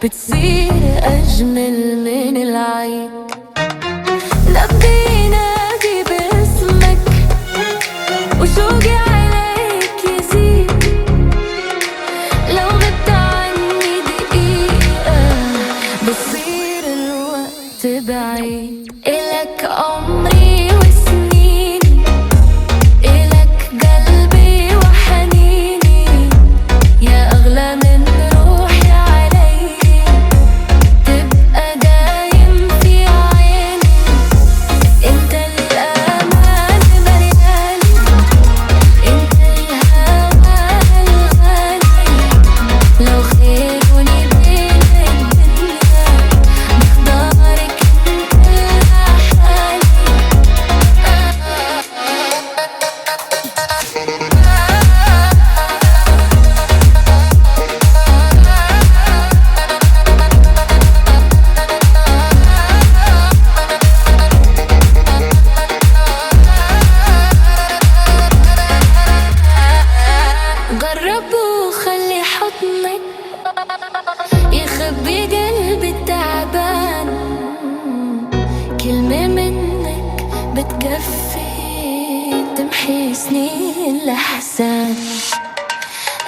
بتصير أجمل من العيد. نبي نادي باسمك وشوقي عليك يزيد، لو غبت عني دقيقة بصير الوقت بعيد. إلك عمري وسنيني، إلك قلبي وحنيني، يا أغلى من روحي علي، تبقى دايم في عيني. انت الأمان ملياني، انت الهوى الغالي، لو خيروني بين الدنيا بختارك انت لحالي. جرب وخلي حضنك يخبي قلبي التعبان، كلمة منك بتكفي تمحي سنين الأحزان.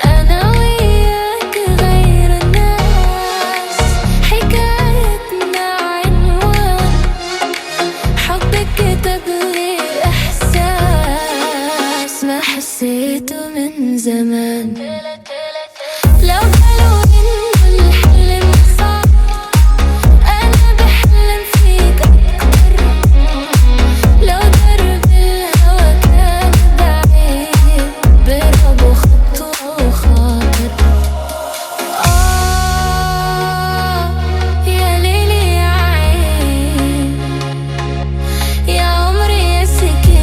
أنا وياك غير الناس، حكايتنا عنوان حبك كتب لي إحساس ما حسيته من زمان. لو قالوا إنه الحلم صعب، أنا بحلم فيك أكتر. لو درب الهوى كان بعيد، برب وخطوة وخاطر. يا ليلي يا عين، يا عمري يا سكني،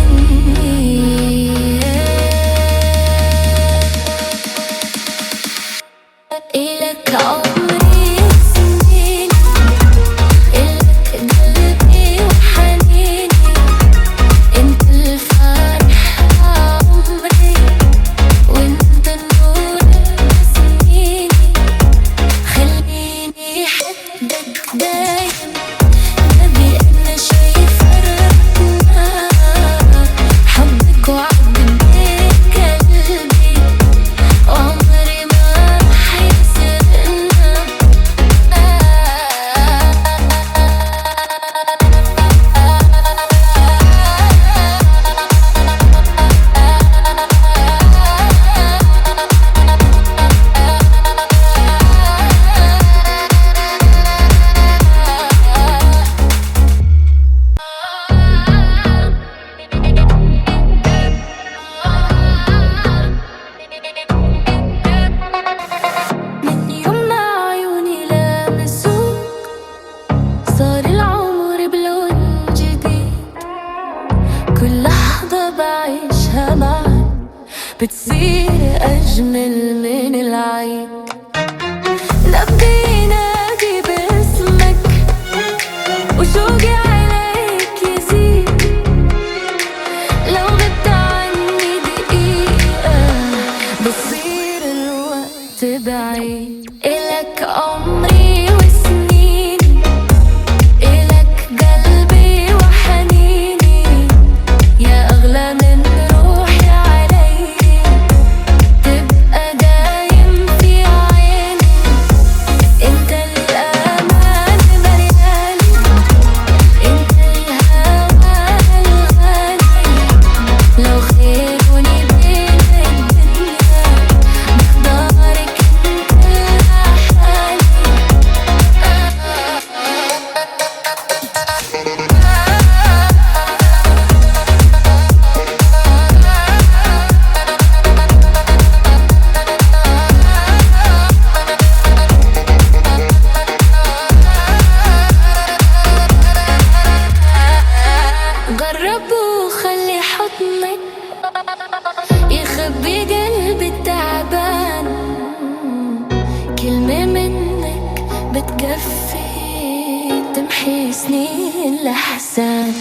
إلك عمري سنين، إلك قلبي وحنيني، انت الفرح عمري، وانت النور بسنيني. خليني حدك دايم، نبي أنا شايف فرقنا، حبك وعدني قلبي، وعمري ما حيسرقنا. من يوم ما عيوني لامسوك صار العمر بلون جديد، كل لحظة بعيشها معك بتصير أجمل من العيد. نبي نادي باسمك وشوقي عليك يزيد، لو غبت عني دقيقة بصير الوقت بعيد. إلك عمري وسنيني، إلك قلبي وحنيني، يا أغلى من روحي علي، تبقى دايم في عيني. انت الأمان ملياني، انت الهوى الغالي، لو خيروني بين الدنيا بختارك انت لحالي. جرب وخلي حضنك يخبي قلبي التعبان، كلمة منك بتكفي تمحي سنين الأحزان.